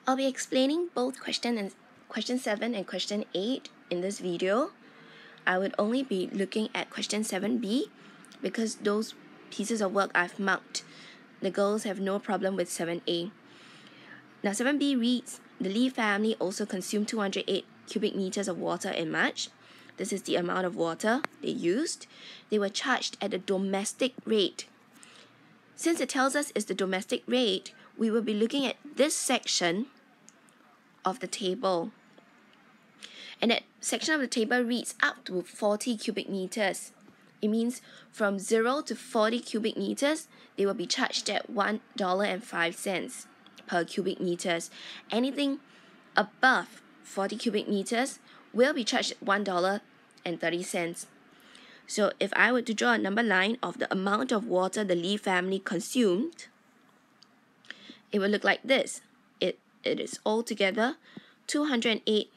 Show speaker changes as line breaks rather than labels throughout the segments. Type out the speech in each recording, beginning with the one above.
I'll be explaining both question 7 and question 8 in this video. I would only be looking at question 7b because those pieces of work I've marked. The girls have no problem with 7a. Now 7b reads, the Lee family also consumed 208 cubic meters of water in March. This is the amount of water they used. They were charged at the domestic rate. Since it tells us it's the domestic rate, we will be looking at this section of the table. And that section of the table reads up to 40 cubic meters. It means from 0 to 40 cubic meters, they will be charged at $1.05 per cubic meters. Anything above 40 cubic meters will be charged at $1.30. So if I were to draw a number line of the amount of water the Lee family consumed, it would look like this. It is altogether 208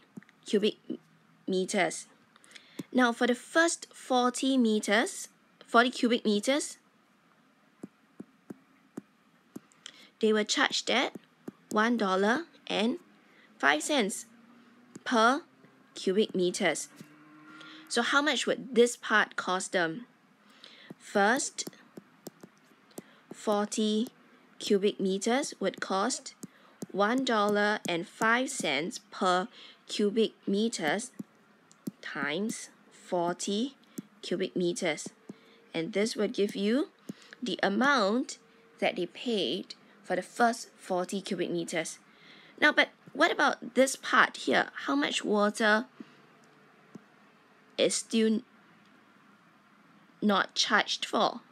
cubic meters. Now for the first 40 cubic meters, they were charged at $1.05 per cubic meters. So how much would this part cost them? First 40 cubic meters would cost $1.05 per cubic meters times 40 cubic meters. And this would give you the amount that they paid for the first 40 cubic meters. Now, but what about this part here? How much water is still not charged for?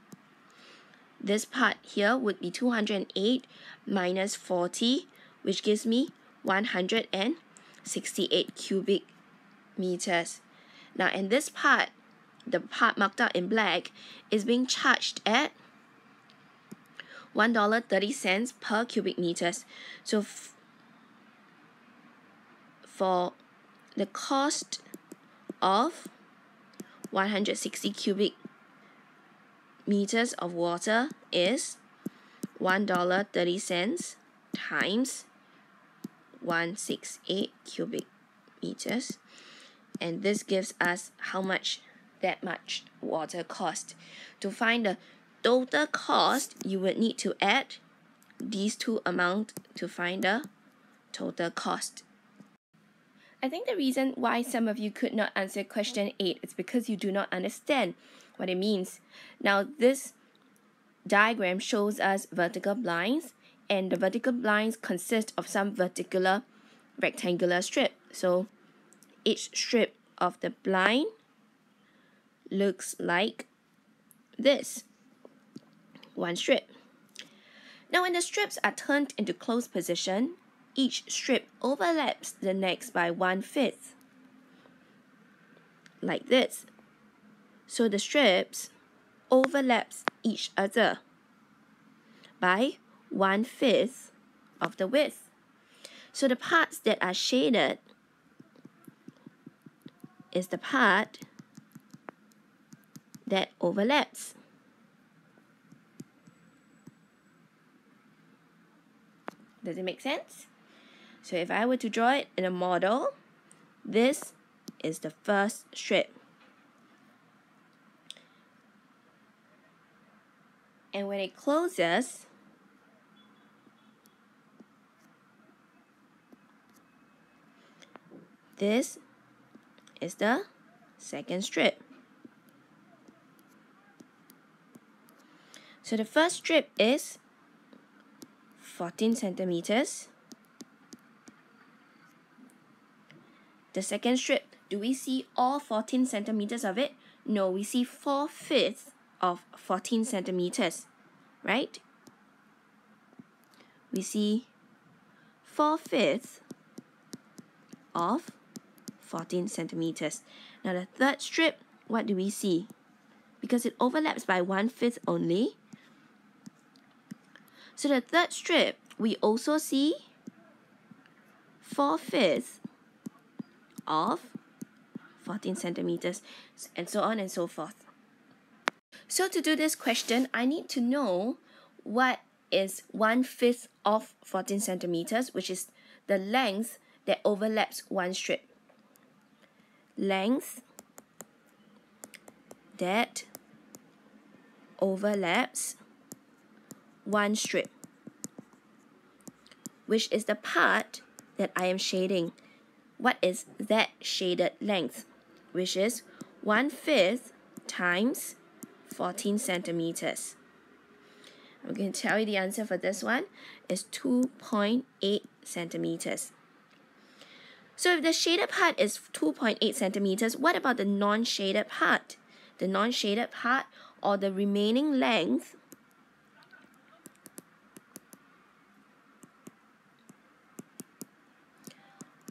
This part here would be 208 minus 40, which gives me 168 cubic meters. Now, in this part, the part marked out in black is being charged at $1.30 per cubic meters. So for the cost of 160 cubic meters of water is $1.30 times 168 cubic meters, and this gives us how much that much water cost. To find the total cost, you would need to add these two amounts to find the total cost. I think the reason why some of you could not answer question 8 is because you do not understand what it means. Now, this diagram shows us vertical blinds, and the vertical blinds consist of some vertical rectangular strip. So each strip of the blind looks like this. One strip. Now, when the strips are turned into closed position, each strip overlaps the next by 1/5, like this. So the strips overlaps each other by 1/5 of the width. So the parts that are shaded is the part that overlaps. Does it make sense? So if I were to draw it in a model, this is the first strip. And when it closes, this is the second strip. So the first strip is 14 centimeters. The second strip, do we see all 14 centimeters of it? No, we see 4/5 of 14 centimeters, right? We see 4/5 of 14 centimeters. Now the third strip, what do we see? Because it overlaps by 1/5 only. So the third strip, we also see 4/5 of 14 centimeters, and so on and so forth. So to do this question, I need to know what is 1/5 of 14 centimeters, which is the length that overlaps one strip. Length that overlaps one strip, which is the part that I am shading. What is that shaded length? Which is 1/5 times 14 centimeters. I'm going to tell you the answer for this one is 2.8 centimeters. So if the shaded part is 2.8 centimeters, what about the non-shaded part? The non-shaded part, or the remaining length,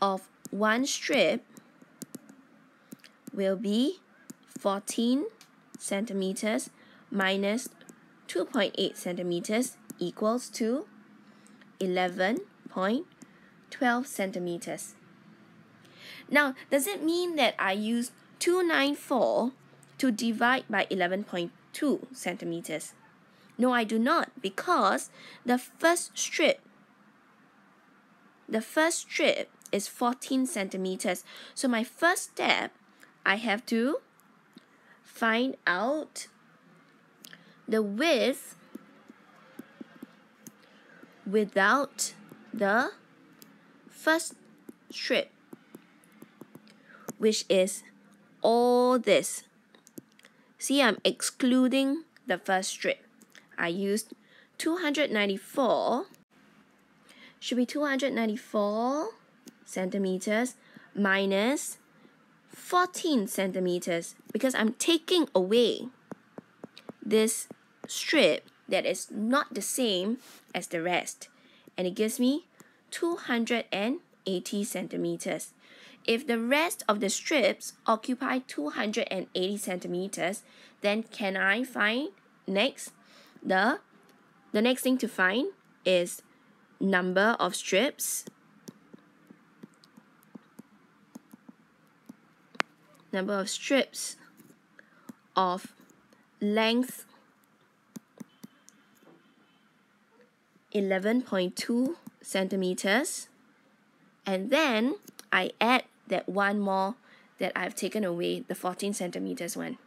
of one strip will be 14 centimeters minus 2.8 centimeters equals to 11.12 centimeters. Now, does it mean that I use 294 to divide by 11.2 centimeters? No, I do not, because the first strip is 14 centimeters. So my first step, I have to find out the width without the first strip, which is all this. See, I'm excluding the first strip. I used 294, should be 294 centimeters minus 14 centimeters, because I'm taking away this strip that is not the same as the rest, and it gives me 280 centimeters. If the rest of the strips occupy 280 centimeters, then can I find next? The next thing to find is number of strips. Number of strips of length 11.2 centimeters, and then I add that one more that I've taken away, the 14 centimeters one.